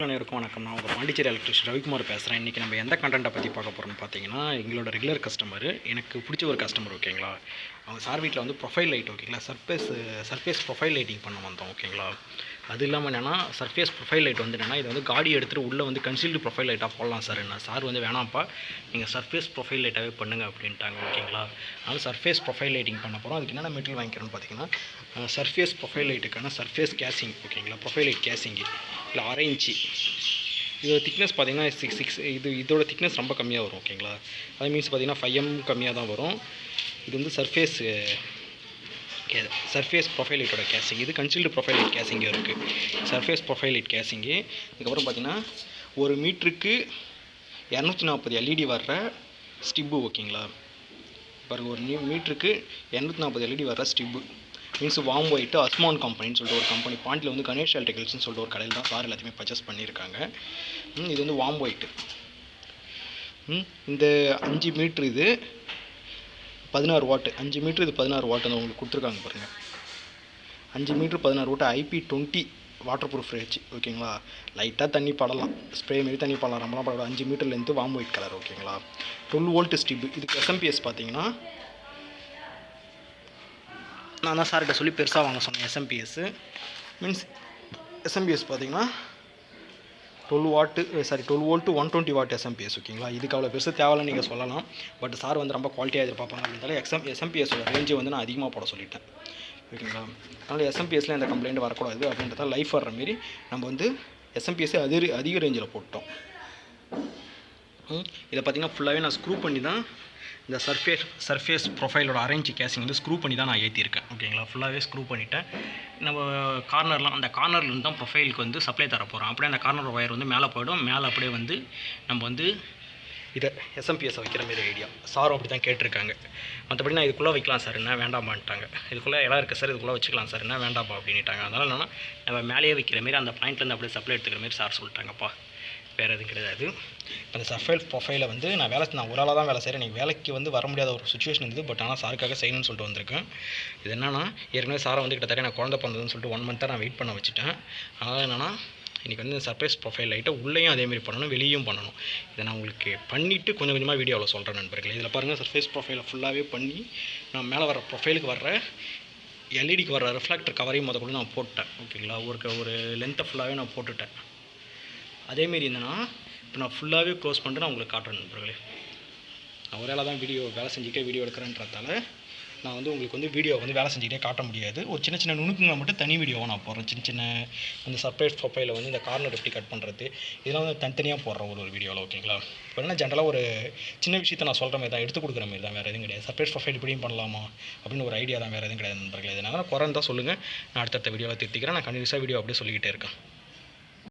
அனைவருக்கும் வணக்கம். நான் உங்கள் பாண்டிச்சேரி எலக்ட்ரிஷியன் ரவிக்குமார் பேசுகிறேன். இன்றைக்கி நம்ம எந்த கண்டென்ட்டை பற்றி பார்க்க போகிறோம்னு பார்த்தீங்கன்னா, எங்களோட ரெகுலர் கஸ்டமர், எனக்கு பிடிச்ச ஒரு கஸ்டமர். ஓகேங்களா, அவங்க சார் வீட்டில் வந்து ப்ரொஃபைல் லைட், ஓகேங்களா, சர்ஃபேஸ் ப்ரொஃபைல் லைட்டிங் பண்ண வந்தோம். ஓகேங்களா, அது இல்லாமல் என்னென்னா சர்ஃபேஸ் ப்ரொஃபைல் லைட் வந்து என்னென்னா, இது வந்து காடி எடுத்துகிட்டு உள்ளே வந்து கன்சீல்டு ப்ரொஃபைல் லைட்டாக போடலாம் சார். என்ன சார் வந்து வேணாம்ப்பா, நீங்கள் சர்ஃபேஸ் ப்ரொஃபைல் லைட்டாகவே பண்ணுங்கள் அப்படின்ட்டாங்க. ஓகேங்களா, அதனால் சர்ஃபேஸ் ப்ரொஃபைல் லைட்டிங் பண்ண போகிறோம். அதுக்கு என்னென்ன மெட்டீரியல் வாங்கிக்கிறோன்னு பார்த்தீங்கன்னா, சர்ஃபேஸ் ப்ரொஃபைல் லைட்டுக்கான சர்ஃபேஸ் கேசிங். ஓகேங்களா, ப்ரொஃபைல் லைட் கேசிங்கு இல்லை 6 இன்ச்சு. இதோட திக்னஸ் பார்த்தீங்கன்னா 6 இதோட திக்னஸ் ரொம்ப கம்மியாக வரும். ஓகேங்களா, அது மீன்ஸ் பார்த்தீங்கன்னா 5 mm கம்மியாக தான் வரும். இது வந்து சர்ஃபேஸ் ப்ரொஃபைல் லைட்டோட கேசிங். இது கன்சீல்டு ப்ரொஃபைல் லைட் கேசிங்கே இருக்குது. Surface profile light casing. இதுக்கப்புறம் பார்த்தீங்கன்னா 1 மீட்டருக்கு 240 LED வர்ற ஸ்டிப்பு. ஓகேங்களா, பாருங்க, 1 மீட்டருக்கு 240 LED வர்ற ஸ்டிப்பு. மீன்ஸ் வார்ம் ஒயிட்டு அஸ்மான் கம்பெனின்னு சொல்லிட்டு ஒரு கம்பெனி, பாண்டியில் வந்து கணேஷ் எலக்ட்ரிக்கல்ஸ்னு சொல்லிட்டு ஒரு கடையில் தான் சார் எல்லாத்தையுமே பர்ச்சேஸ் பண்ணியிருக்காங்க. இது வந்து வார்ம் ஒயிட்டு. இந்த 5 மீட்ரு இது 16 வாட்டு. 5 மீட்ரு இது 16 வாட்டு வந்து உங்களுக்கு கொடுத்துருக்காங்க பாருங்கள். 5 மீட்ரு 16 வாட்டு IP20 வாட்டர் ப்ரூஃப் ரேச்சு. ஓகேங்களா, லைட்டாக தண்ணி படலாம், ஸ்ப்ரே மாரி தண்ணி படலாம், ரொம்பலாம் படம். 5 metre length, warm white colour. ஓகேங்களா, 12 வோல்ட் ஸ்டிப்பு. இதுக்கு SMPS பார்த்தீங்கன்னா, நான் தான் சார்கிட்ட சொல்லி பெருசாக வாங்க சொன்னேன். எஸ்எம்பிஎஸ் பார்த்தீங்கன்னா 12 வோல்ட்டு 120 வாட் SMPS. ஓகேங்களா, இதுக்கு அவ்வளோ பெருசு தேவையில்லை நீங்கள் சொல்லலாம். பட் சார் வந்து ரொம்ப குவாலிட்டியாக எதிர்பார்ப்பாங்க அப்படின்றாலும் SMPSோட ரேஞ்சு வந்து நான் அதிகமாக போட சொல்லிட்டேன். ஓகேங்களா, அதனால் SMPSல எந்த கம்ப்ளைண்ட் வரக்கூடாது அப்படின்றத லைஃப் வர்ற மாரி நம்ம வந்து SMPS அதிக ரேஞ்சில் போட்டோம். இதை பார்த்தீங்கன்னா ஃபுல்லாகவே நான் ஸ்க்ரூ பண்ணி தான் இந்த சர்ஃபேஸ் ப்ரொஃபைலோட அரேஞ்ச் கேசிங் வந்து ஸ்க்ரூ பண்ணி தான் நான் ஏற்றிருக்கேன். ஓகேங்களா, ஃபுல்லாகவே ஸ்க்ரூ பண்ணிவிட்டேன். நம்ம கார்னர்லாம் அந்த கார்னர்லேருந்து தான் ப்ரொஃபைலுக்கு வந்து சப்ளை தர போகிறோம். அப்படியே அந்த கார்னர் ஒயர் வந்து மேலே போய்டும். மேலே அப்படியே வந்து நம்ம வந்து இதை SMPS வைக்கிற மாரி ஐடியா. சாரும் அப்படி தான் கேட்டிருக்காங்க. மற்றபடி நான் இதுக்குள்ளே வைக்கலாம் சார், என்ன வேண்டாமான்ட்டாங்க. இதுக்குள்ளே இடம் இருக்குது சார், இதுக்குள்ளே வச்சுக்கலாம் சார், என்ன வேண்டாப்பா அப்படின்ட்டாங்க. அதனால் என்னென்னா நம்ம மேலேயே வைக்கிற மாரி அந்த பாயிண்ட்லேருந்து அப்படியே சப்ளை எடுத்துக்கிற மாரி சார் சொல்லிட்டாங்கப்பா. வேறு எதுவும் கிடையாது. அந்த சர்ஃபேஸ் ப்ரொஃபைலை வந்து நான் ஒரு ஆளாக தான் வேலை செய்கிறேன். எனக்கு வேலைக்கு வந்து வர முடியாத ஒரு சுச்சுவேஷன் இருந்தது. பட் ஆனால் சாருக்காக செய்யணும்னு சொல்லிட்டு வந்திருக்கேன். இது என்னென்னா, ஏற்கனவே சாரை வந்து கிட்டத்தட்ட நான் குழந்தை பிறந்ததுன்னு சொல்லிட்டு 1 மந்த்தாக நான் வெயிட் பண்ண வச்சுட்டேன். அதனால் என்னென்னா, இன்றைக்கி வந்து சர்ஃபேஸ் ப்ரொஃபைல் லைட்டை உள்ளேயும் அதேமாரி பண்ணணும், வெளியும் பண்ணணும். இதை நான் உங்களுக்கு பண்ணிவிட்டு கொஞ்சம் கொஞ்சமாக வீடியோவில் சொல்கிறேன் நண்பர்களே. இதில் பாருங்கள், சர்ஃபேஸ் ப்ரொஃபைலை ஃபுல்லாகவே பண்ணி நான் மேலே வர ப்ரொஃபைலுக்கு வர்ற எல்இடிக்கு வர ரிஃப்ளெக்டர் கவரையும் கூட நான் போட்டேன். ஓகேங்களா, ஒரு லென்த்தை ஃபுல்லாகவே நான் போட்டுட்டேன். அதேமாரி என்னென்னா, இப்போ நான் ஃபுல்லாகவே க்ளோஸ் பண்ணிட்டு நான் உங்களுக்கு காட்டுறேன் நண்பர்களே. நான் ஒரு ஆளாக தான் வேலை செஞ்சுக்கிட்டே வீடியோ எடுக்கிறேன்றதால நான் வந்து உங்களுக்கு வந்து வீடியோ வந்து வேலை செஞ்சுக்கிட்டே காட்ட முடியாது. ஒரு சின்ன நுணுக்குங்களை மட்டும் தனி வீடியோவை நான் போடுறேன். சின்ன அந்த சர்ஃபேஸ் ப்ரொஃபைலை வந்து இந்த கார்னர் எப்படி கட் பண்ணுறது, இதெல்லாம் வந்து தனித்தனியாக போடுறேன் ஒரு வீடியோவில். ஓகேங்களா, இப்போ என்ன ஜென்ரலாக ஒரு சின்ன விஷயத்தை நான் சொல்கிற மாதிரி தான், எடுத்து கொடுக்குற மாதிரி தான், வேறு எதுவும் கிடையாது. சர்ஃபேஸ் ப்ரொஃபைல் இப்படியும் பண்ணலாமா அப்படின்னு ஒரு ஐடியா தான், வேறு எதுவும் கிடையாது நண்பர்களே. இதனால் குறைந்தா சொல்லுங்கள், நான் அடுத்தடுத்த வீடியோவில் திருத்திக்கிறேன். நான் கண்டினியூஸாக வீடியோ அப்படியே சொல்லிக்கிட்டே இருக்கேன்.